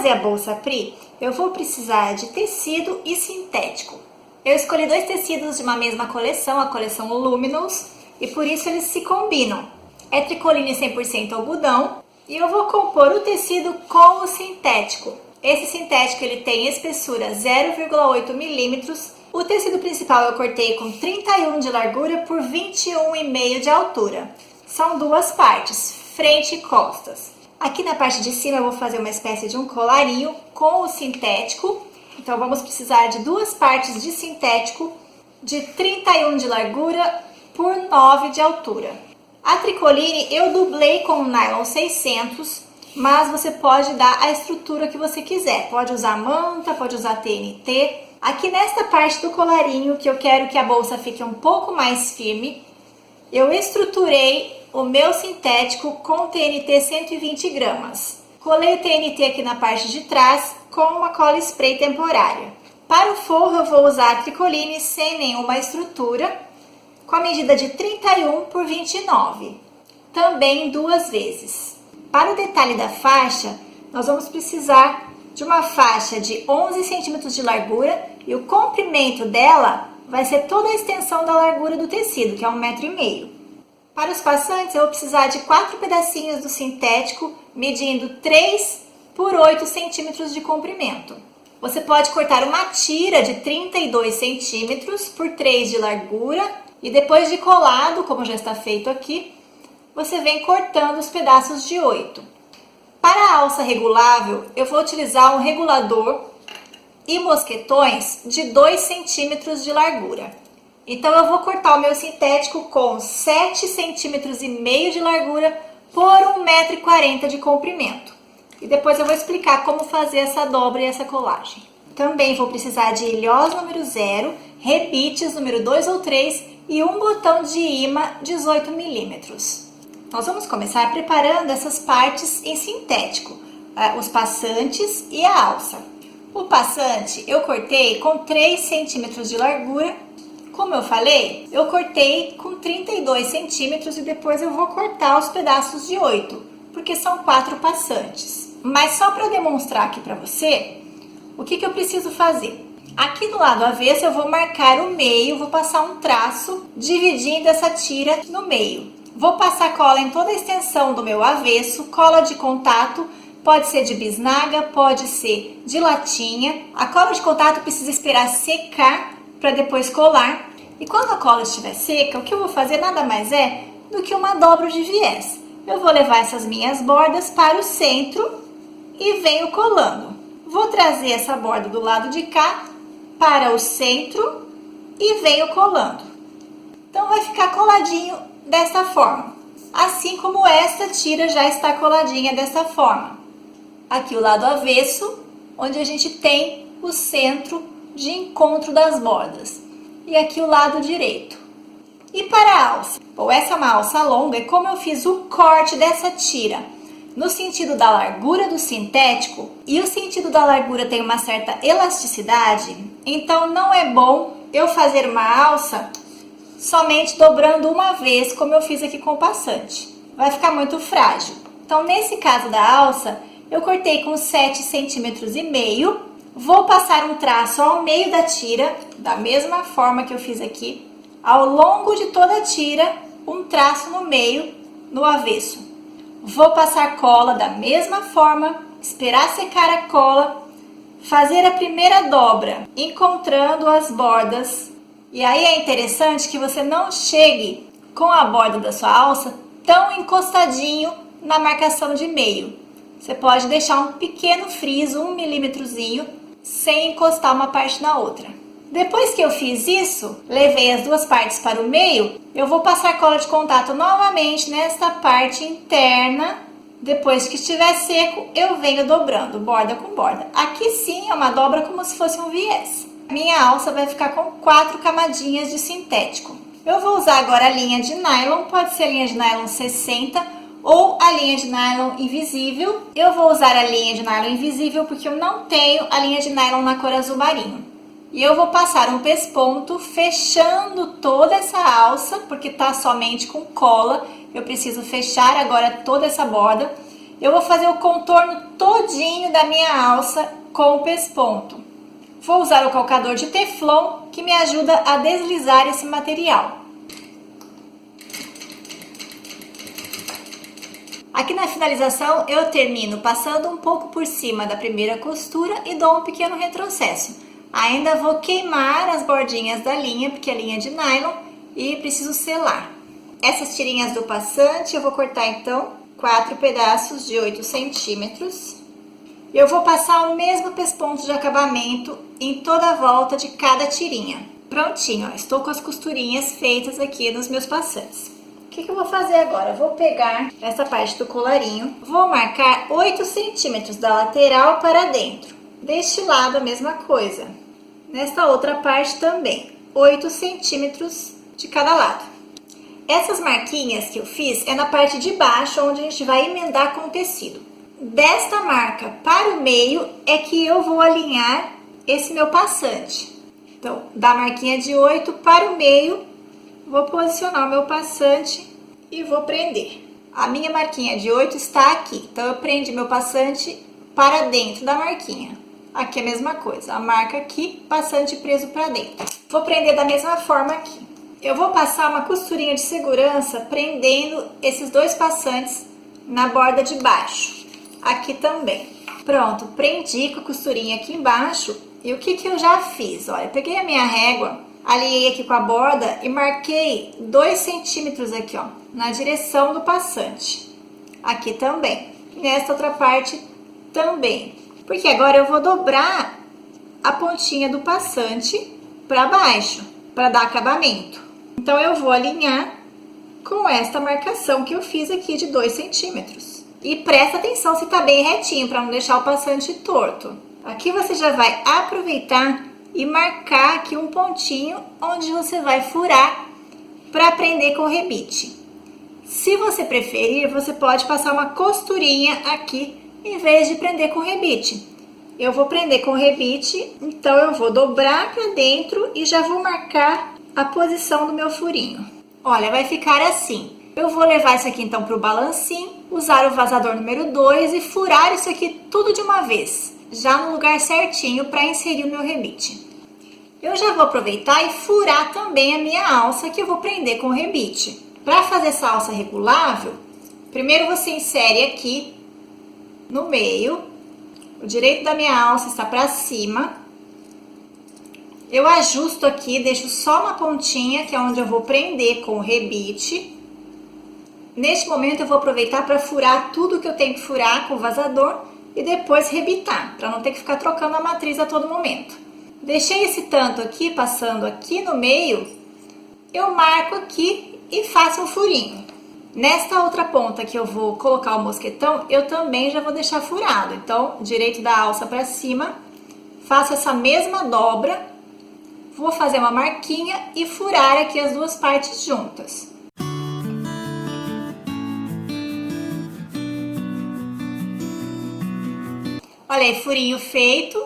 fazer a bolsa Pri, eu vou precisar de tecido e sintético. Eu escolhi dois tecidos de uma mesma coleção, a coleção Luminous, e por isso eles se combinam. É tricoline 100% algodão e eu vou compor o tecido com o sintético. Esse sintético ele tem espessura 0,8 milímetros. O tecido principal eu cortei com 31 de largura por 21,5 de altura. São duas partes, frente e costas. Aqui na parte de cima eu vou fazer uma espécie de um colarinho com o sintético. Então vamos precisar de duas partes de sintético de 31 de largura por 9 de altura. A tricoline eu dublei com nylon 600, mas você pode dar a estrutura que você quiser. Pode usar manta, pode usar TNT. Aqui nesta parte do colarinho, que eu quero que a bolsa fique um pouco mais firme, eu estruturei o meu sintético com TNT 120 gramas. Colei o TNT aqui na parte de trás com uma cola spray temporária. Para o forro eu vou usar a tricoline sem nenhuma estrutura, com a medida de 31 por 29, também duas vezes. Para o detalhe da faixa, nós vamos precisar de uma faixa de 11 centímetros de largura e o comprimento dela vai ser toda a extensão da largura do tecido, que é 1,5 m. Para os passantes, eu vou precisar de 4 pedacinhos do sintético, medindo 3 por 8 centímetros de comprimento. Você pode cortar uma tira de 32 centímetros por 3 de largura e depois de colado, como já está feito aqui, você vem cortando os pedaços de 8. Para a alça regulável, eu vou utilizar um regulador e mosquetões de 2 centímetros de largura. Então eu vou cortar o meu sintético com 7,5 centímetros de largura por 1,40 m de comprimento. E depois eu vou explicar como fazer essa dobra e essa colagem. Também vou precisar de ilhós número 0, rebites número 2 ou 3 e um botão de imã 18 milímetros. Nós vamos começar preparando essas partes em sintético, os passantes e a alça. O passante eu cortei com 3 centímetros de largura. Como eu falei, eu cortei com 32 centímetros e depois eu vou cortar os pedaços de 8, porque são 4 passantes. Mas só para demonstrar aqui para você, o que eu preciso fazer? Aqui do lado avesso eu vou marcar o meio, vou passar um traço dividindo essa tira no meio. Vou passar cola em toda a extensão do meu avesso, cola de contato, pode ser de bisnaga, pode ser de latinha. A cola de contato precisa esperar secar para depois colar. E quando a cola estiver seca, o que eu vou fazer nada mais é do que uma dobra de viés. Eu vou levar essas minhas bordas para o centro e venho colando. Vou trazer essa borda do lado de cá para o centro e venho colando. Então vai ficar coladinho desta forma, assim como esta tira já está coladinha desta forma. Aqui o lado avesso, onde a gente tem o centro de encontro das bordas. E aqui o lado direito. E para a alça? Bom, essa é uma alça longa e como eu fiz o corte dessa tira no sentido da largura do sintético e o sentido da largura tem uma certa elasticidade, então não é bom eu fazer uma alça somente dobrando uma vez, como eu fiz aqui com o passante. Vai ficar muito frágil. Então, nesse caso da alça, eu cortei com 7,5 centímetros. Vou passar um traço ao meio da tira, da mesma forma que eu fiz aqui. Ao longo de toda a tira, um traço no meio, no avesso. Vou passar cola da mesma forma, esperar secar a cola, fazer a primeira dobra, encontrando as bordas. E aí é interessante que você não chegue com a borda da sua alça tão encostadinho na marcação de meio. Você pode deixar um pequeno friso, 1 milímetrozinho, sem encostar uma parte na outra. Depois que eu fiz isso, levei as duas partes para o meio, eu vou passar cola de contato novamente nesta parte interna. Depois que estiver seco, eu venho dobrando, borda com borda. Aqui sim é uma dobra como se fosse um viés. Minha alça vai ficar com 4 camadinhas de sintético. Eu vou usar agora a linha de nylon, pode ser a linha de nylon 60 ou a linha de nylon invisível. Eu vou usar a linha de nylon invisível porque eu não tenho a linha de nylon na cor azul marinho. E eu vou passar um pesponto fechando toda essa alça, porque tá somente com cola. Eu preciso fechar agora toda essa borda. eu vou fazer o contorno todinho da minha alça com o pesponto. Vou usar o calcador de teflon, que me ajuda a deslizar esse material. Aqui na finalização eu termino passando um pouco por cima da primeira costura e dou um pequeno retrocesso. Ainda vou queimar as bordinhas da linha, porque é linha de nylon, e preciso selar. Essas tirinhas do passante eu vou cortar então 4 pedaços de 8 centímetros. Eu vou passar o mesmo pesponto de acabamento em toda a volta de cada tirinha. Prontinho, ó, estou com as costurinhas feitas aqui nos meus passantes. O que eu vou fazer agora? Eu vou pegar essa parte do colarinho, vou marcar 8 centímetros da lateral para dentro. Deste lado a mesma coisa. Nesta outra parte também, 8 centímetros de cada lado. Essas marquinhas que eu fiz é na parte de baixo, onde a gente vai emendar com o tecido. Desta marca para o meio é que eu vou alinhar esse meu passante. Então, da marquinha de 8 para o meio, vou posicionar o meu passante e vou prender. A minha marquinha de 8 está aqui, então eu prendi meu passante para dentro da marquinha. Aqui é a mesma coisa, a marca aqui, passante preso para dentro. Vou prender da mesma forma aqui. Eu vou passar uma costurinha de segurança prendendo esses dois passantes na borda de baixo. Aqui também. Pronto, prendi com a costurinha aqui embaixo. E o que eu já fiz? Olha, eu peguei a minha régua, alinhei aqui com a borda e marquei 2 centímetros aqui, ó, na direção do passante. Aqui também. Nesta outra parte também. Porque agora eu vou dobrar a pontinha do passante para baixo, para dar acabamento. Então, eu vou alinhar com esta marcação que eu fiz aqui de 2 centímetros. E presta atenção se tá bem retinho, para não deixar o passante torto. Aqui você já vai aproveitar e marcar aqui um pontinho onde você vai furar para prender com o rebite. Se você preferir, você pode passar uma costurinha aqui em vez de prender com o rebite. Eu vou prender com o rebite, então eu vou dobrar para dentro e já vou marcar a posição do meu furinho. Olha, vai ficar assim. Eu vou levar isso aqui então para o balancinho, usar o vazador número 2 e furar isso aqui tudo de uma vez, já no lugar certinho para inserir o meu rebite. Eu já vou aproveitar e furar também a minha alça que eu vou prender com o rebite. Para fazer essa alça regulável, primeiro você insere aqui no meio, o direito da minha alça está para cima. Eu ajusto aqui, deixo só uma pontinha, que é onde eu vou prender com o rebite. Neste momento eu vou aproveitar para furar tudo que eu tenho que furar com o vazador e depois rebitar, para não ter que ficar trocando a matriz a todo momento. Deixei esse tanto aqui, passando aqui no meio, eu marco aqui e faço um furinho. Nesta outra ponta que eu vou colocar o mosquetão, eu também já vou deixar furado. Então, direito da alça para cima, faço essa mesma dobra, vou fazer uma marquinha e furar aqui as duas partes juntas. Olha aí, furinho feito.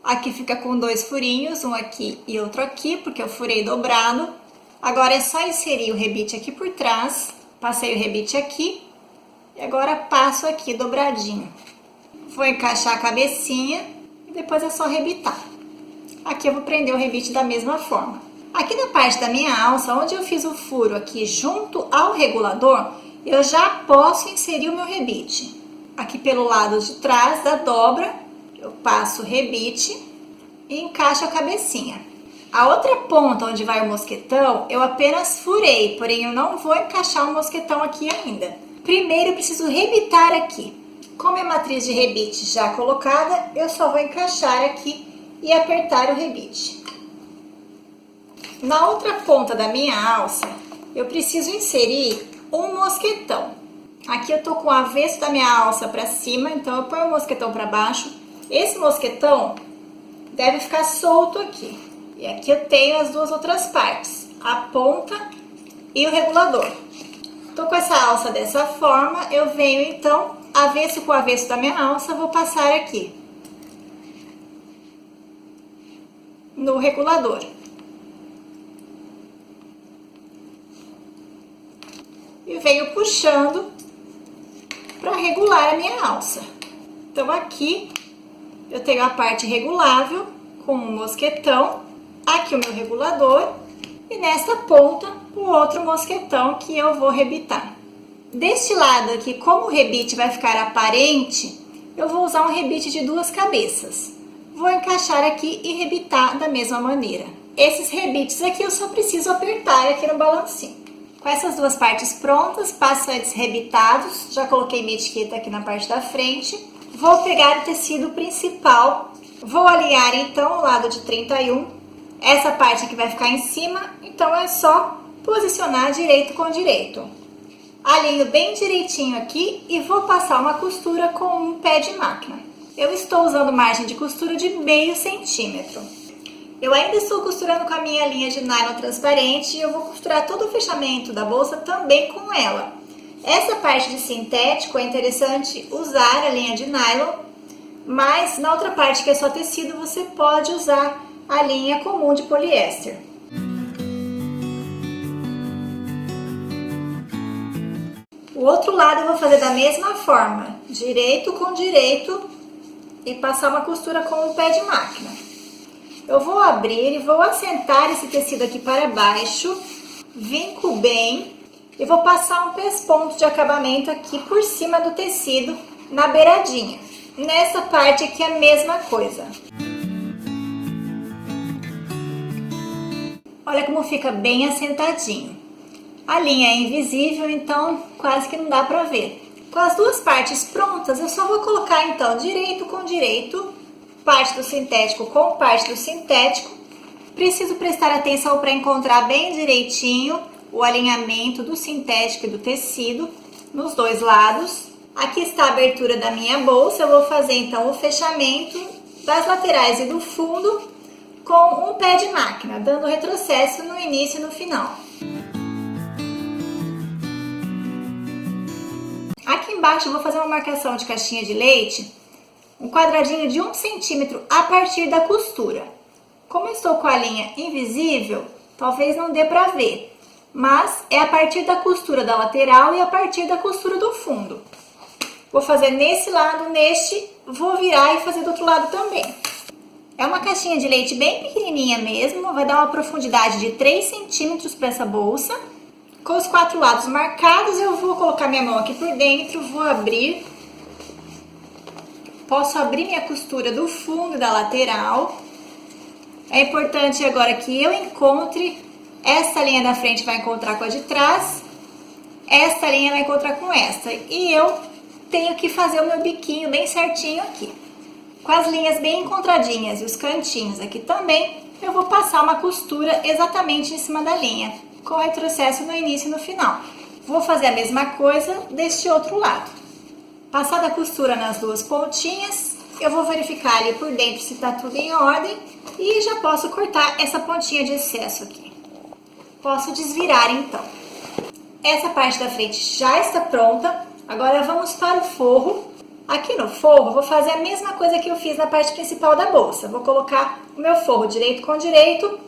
Aqui fica com 2 furinhos, um aqui e outro aqui, porque eu furei dobrado. Agora é só inserir o rebite aqui por trás. Passei o rebite aqui e agora passo aqui dobradinho. Vou encaixar a cabecinha e depois é só rebitar. Aqui eu vou prender o rebite da mesma forma. Aqui na parte da minha alça, onde eu fiz o furo aqui junto ao regulador, eu já posso inserir o meu rebite. Aqui pelo lado de trás da dobra, eu passo o rebite e encaixo a cabecinha. A outra ponta onde vai o mosquetão, eu apenas furei, porém eu não vou encaixar o mosquetão aqui ainda. Primeiro eu preciso rebitar aqui. Com a minha matriz de rebite já colocada, eu só vou encaixar aqui e apertar o rebite. Na outra ponta da minha alça, eu preciso inserir um mosquetão. Aqui eu tô com o avesso da minha alça para cima, então eu ponho o mosquetão para baixo. Esse mosquetão deve ficar solto aqui. E aqui eu tenho as duas outras partes, a ponta e o regulador. Tô com essa alça dessa forma, eu venho então, avesso com o avesso da minha alça, vou passar aqui no regulador. E venho puxando para regular a minha alça. Então aqui eu tenho a parte regulável com um mosquetão, aqui o meu regulador e nesta ponta o outro mosquetão que eu vou rebitar. Deste lado aqui, como o rebite vai ficar aparente, eu vou usar um rebite de 2 cabeças. Vou encaixar aqui e rebitar da mesma maneira. Esses rebites aqui eu só preciso apertar aqui no balancinho. Com essas 2 partes prontas, passantes rebitados, já coloquei minha etiqueta aqui na parte da frente. Vou pegar o tecido principal, vou alinhar então o lado de 31. Essa parte aqui vai ficar em cima, então é só posicionar direito com direito. Alinho bem direitinho aqui e vou passar uma costura com um pé de máquina. Eu estou usando margem de costura de meio centímetro. Eu ainda estou costurando com a minha linha de nylon transparente e eu vou costurar todo o fechamento da bolsa também com ela. Essa parte de sintético é interessante usar a linha de nylon, mas na outra parte que é só tecido você pode usar a linha comum de poliéster. O outro lado eu vou fazer da mesma forma, direito com direito e passar uma costura com o pé de máquina. Eu vou abrir e vou assentar esse tecido aqui para baixo, vinco bem e vou passar um pesponto de acabamento aqui por cima do tecido na beiradinha. Nessa parte aqui é a mesma coisa. Olha como fica bem assentadinho. A linha é invisível, então quase que não dá pra ver. Com as 2 partes prontas, eu só vou colocar então direito com direito, parte do sintético com parte do sintético. Preciso prestar atenção para encontrar bem direitinho o alinhamento do sintético e do tecido nos 2 lados. Aqui está a abertura da minha bolsa, eu vou fazer então o fechamento das laterais e do fundo com um pé de máquina, dando retrocesso no início e no final. Aqui embaixo eu vou fazer uma marcação de caixinha de leite, um quadradinho de 1 centímetro a partir da costura. Como eu estou com a linha invisível, talvez não dê para ver, mas é a partir da costura da lateral e a partir da costura do fundo. Vou fazer nesse lado, neste, vou virar e fazer do outro lado também. É uma caixinha de leite bem pequenininha mesmo, vai dar uma profundidade de 3 centímetros para essa bolsa. Com os 4 lados marcados, eu vou colocar minha mão aqui por dentro, vou abrir. Posso abrir minha costura do fundo e da lateral. É importante agora que eu encontre, essa linha da frente vai encontrar com a de trás, essa linha vai encontrar com essa. E eu tenho que fazer o meu biquinho bem certinho aqui. Com as linhas bem encontradinhas e os cantinhos aqui também, eu vou passar uma costura exatamente em cima da linha, com retrocesso no início e no final. Vou fazer a mesma coisa deste outro lado. Passada a costura nas 2 pontinhas, eu vou verificar ali por dentro se está tudo em ordem e já posso cortar essa pontinha de excesso aqui. Posso desvirar então. Essa parte da frente já está pronta, agora vamos para o forro. Aqui no forro eu vou fazer a mesma coisa que eu fiz na parte principal da bolsa. Vou colocar o meu forro direito com direito.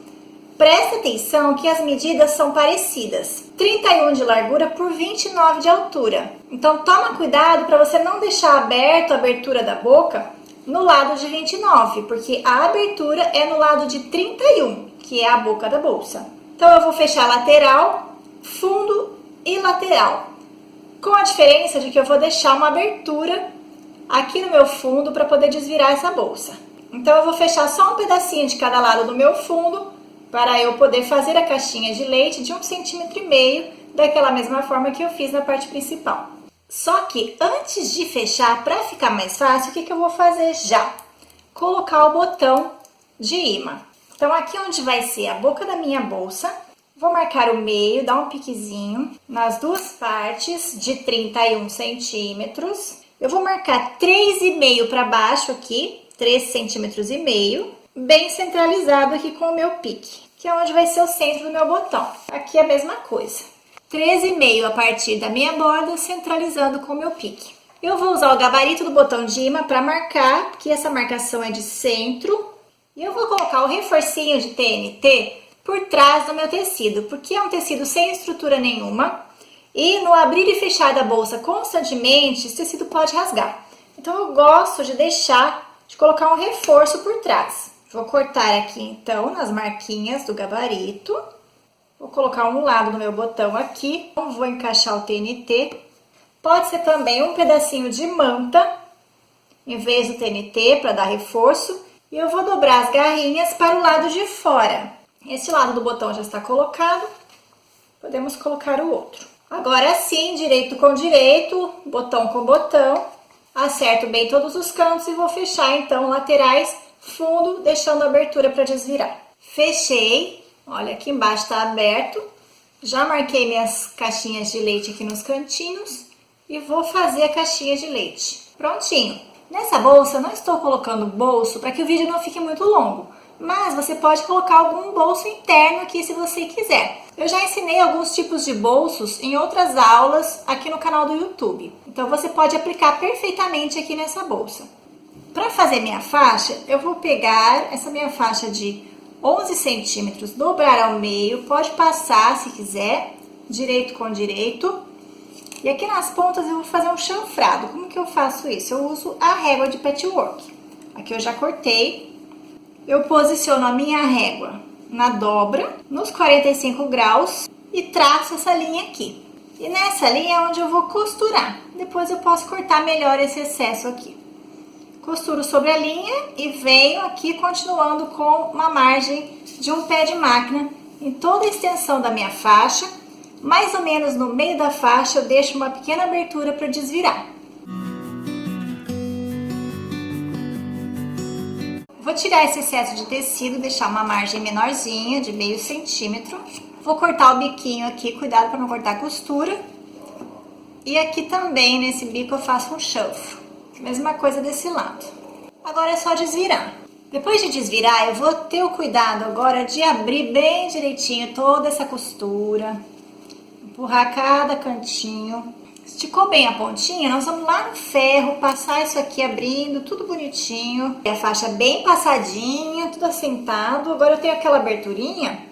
Presta atenção que as medidas são parecidas, 31 de largura por 29 de altura. Então toma cuidado para você não deixar aberto a abertura da boca no lado de 29, porque a abertura é no lado de 31, que é a boca da bolsa. Então eu vou fechar lateral, fundo e lateral, com a diferença de que eu vou deixar uma abertura aqui no meu fundo para poder desvirar essa bolsa. Então eu vou fechar só um pedacinho de cada lado do meu fundo, para eu poder fazer a caixinha de leite de 1,5 cm, daquela mesma forma que eu fiz na parte principal. Só que antes de fechar, para ficar mais fácil, o que eu vou fazer já? Colocar o botão de imã. Então aqui onde vai ser a boca da minha bolsa, vou marcar o meio, dar um piquezinho nas 2 partes de 31 centímetros. Eu vou marcar 3,5 para baixo aqui, 3,5 centímetros, bem centralizado aqui com o meu pique, que é onde vai ser o centro do meu botão. Aqui é a mesma coisa. 13,5 a partir da minha borda, centralizando com o meu pique. Eu vou usar o gabarito do botão de imã para marcar, que essa marcação é de centro. E eu vou colocar o reforcinho de TNT por trás do meu tecido, porque é um tecido sem estrutura nenhuma. E no abrir e fechar da bolsa constantemente, esse tecido pode rasgar. Então eu gosto de colocar um reforço por trás. Vou cortar aqui então nas marquinhas do gabarito. Vou colocar um lado do meu botão aqui. Vou encaixar o TNT. Pode ser também um pedacinho de manta, em vez do TNT, para dar reforço. E eu vou dobrar as garrinhas para o lado de fora. Esse lado do botão já está colocado. Podemos colocar o outro. Agora sim, direito com direito, botão com botão. Acerto bem todos os cantos e vou fechar então laterais, fundo, deixando abertura para desvirar. Fechei, olha aqui embaixo está aberto. Já marquei minhas caixinhas de leite aqui nos cantinhos e vou fazer a caixinha de leite. Prontinho. Nessa bolsa eu não estou colocando bolso para que o vídeo não fique muito longo, mas você pode colocar algum bolso interno aqui se você quiser. Eu já ensinei alguns tipos de bolsos em outras aulas aqui no canal do YouTube. Então você pode aplicar perfeitamente aqui nessa bolsa. Para fazer minha faixa, eu vou pegar essa minha faixa de 11 centímetros, dobrar ao meio, pode passar se quiser, direito com direito. E aqui nas pontas eu vou fazer um chanfrado. Como que eu faço isso? Eu uso a régua de patchwork. Aqui eu já cortei. Eu posiciono a minha régua na dobra, nos 45 graus e traço essa linha aqui. E nessa linha é onde eu vou costurar. Depois eu posso cortar melhor esse excesso aqui. Costuro sobre a linha e venho aqui continuando com uma margem de um pé de máquina em toda a extensão da minha faixa. Mais ou menos no meio da faixa eu deixo uma pequena abertura para desvirar. Vou tirar esse excesso de tecido, deixar uma margem menorzinha, de meio centímetro. Vou cortar o biquinho aqui, cuidado para não cortar a costura. E aqui também, nesse bico, eu faço um chanfro. Mesma coisa desse lado. Agora é só desvirar. Depois de desvirar, eu vou ter o cuidado agora de abrir bem direitinho toda essa costura. Empurrar cada cantinho. Esticou bem a pontinha, nós vamos lá no ferro, passar isso aqui abrindo, tudo bonitinho. A faixa bem passadinha, tudo assentado. Agora eu tenho aquela aberturinha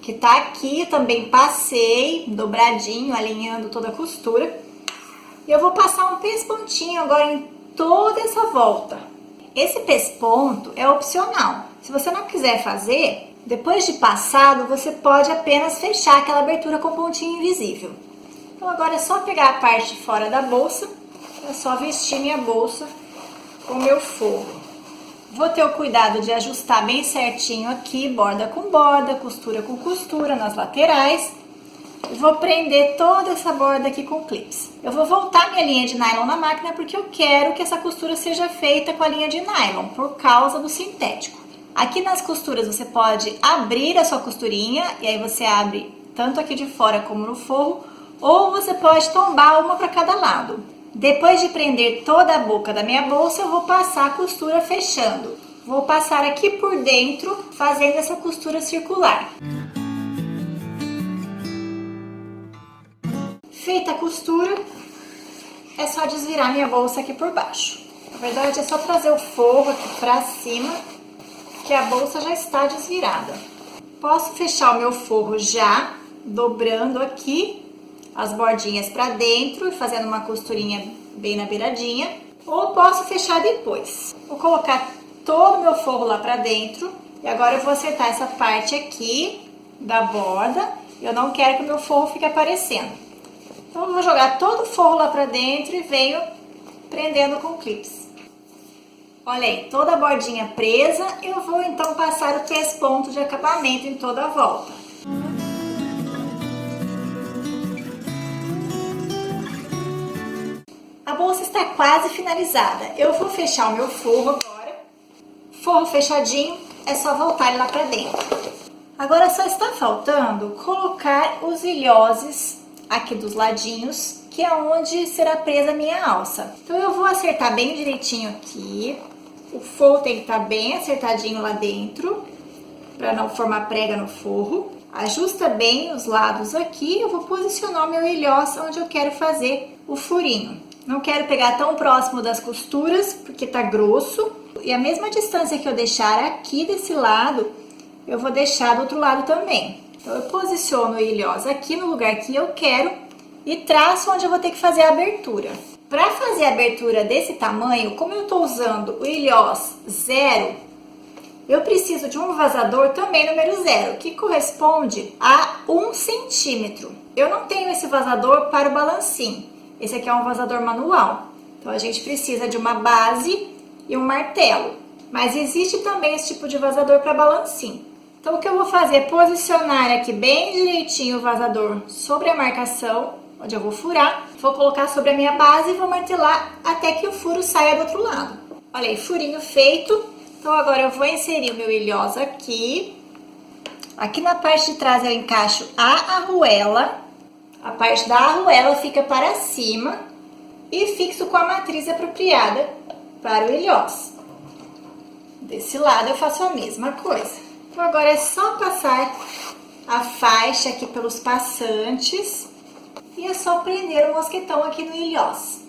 que tá aqui, eu também passei, dobradinho, alinhando toda a costura. E eu vou passar um pespontinho agora em toda essa volta. Esse pesponto é opcional. Se você não quiser fazer, depois de passado, você pode apenas fechar aquela abertura com pontinho invisível. Então agora é só pegar a parte de fora da bolsa, é só vestir minha bolsa com o meu forro. Vou ter o cuidado de ajustar bem certinho aqui, borda com borda, costura com costura nas laterais. E vou prender toda essa borda aqui com clips. Eu vou voltar minha linha de nylon na máquina porque eu quero que essa costura seja feita com a linha de nylon, por causa do sintético. Aqui nas costuras você pode abrir a sua costurinha, e aí você abre tanto aqui de fora como no forro, ou você pode tombar uma para cada lado. Depois de prender toda a boca da minha bolsa, eu vou passar a costura fechando. Vou passar aqui por dentro, fazendo essa costura circular. Feita a costura, é só desvirar minha bolsa aqui por baixo. Na verdade, é só trazer o forro aqui para cima, que a bolsa já está desvirada. Posso fechar o meu forro já, dobrando aqui as bordinhas para dentro e fazendo uma costurinha bem na beiradinha, ou posso fechar depois. Vou colocar todo o meu forro lá para dentro e agora eu vou acertar essa parte aqui da borda. Eu não quero que o meu forro fique aparecendo. Então eu vou jogar todo o forro lá para dentro e venho prendendo com clips. Olha aí, toda a bordinha presa, eu vou então passar o pesponto de acabamento em toda a volta. A bolsa está quase finalizada. Eu vou fechar o meu forro agora. Forro fechadinho, é só voltar ele lá para dentro. Agora só está faltando colocar os ilhoses aqui dos ladinhos, que é onde será presa a minha alça. Então eu vou acertar bem direitinho aqui. O forro tem que estar bem acertadinho lá dentro, para não formar prega no forro. Ajusta bem os lados aqui. Eu vou posicionar o meu ilhós onde eu quero fazer o furinho. Não quero pegar tão próximo das costuras, porque tá grosso. E a mesma distância que eu deixar aqui desse lado, eu vou deixar do outro lado também. Então eu posiciono o ilhós aqui no lugar que eu quero e traço onde eu vou ter que fazer a abertura. Para fazer a abertura desse tamanho, como eu estou usando o ilhós 0, eu preciso de um vazador também número 0, que corresponde a 1 centímetro. Eu não tenho esse vazador para o balancim. Esse aqui é um vazador manual. Então, a gente precisa de uma base e um martelo. Mas existe também esse tipo de vazador para balancim. Então, o que eu vou fazer é posicionar aqui bem direitinho o vazador sobre a marcação, onde eu vou furar. Vou colocar sobre a minha base e vou martelar até que o furo saia do outro lado. Olha aí, furinho feito. Então, agora eu vou inserir o meu ilhós aqui. Aqui na parte de trás eu encaixo a arruela. A parte da arruela fica para cima e fixo com a matriz apropriada para o ilhós. Desse lado eu faço a mesma coisa. Então, agora é só passar a faixa aqui pelos passantes e é só prender o mosquetão aqui no ilhós.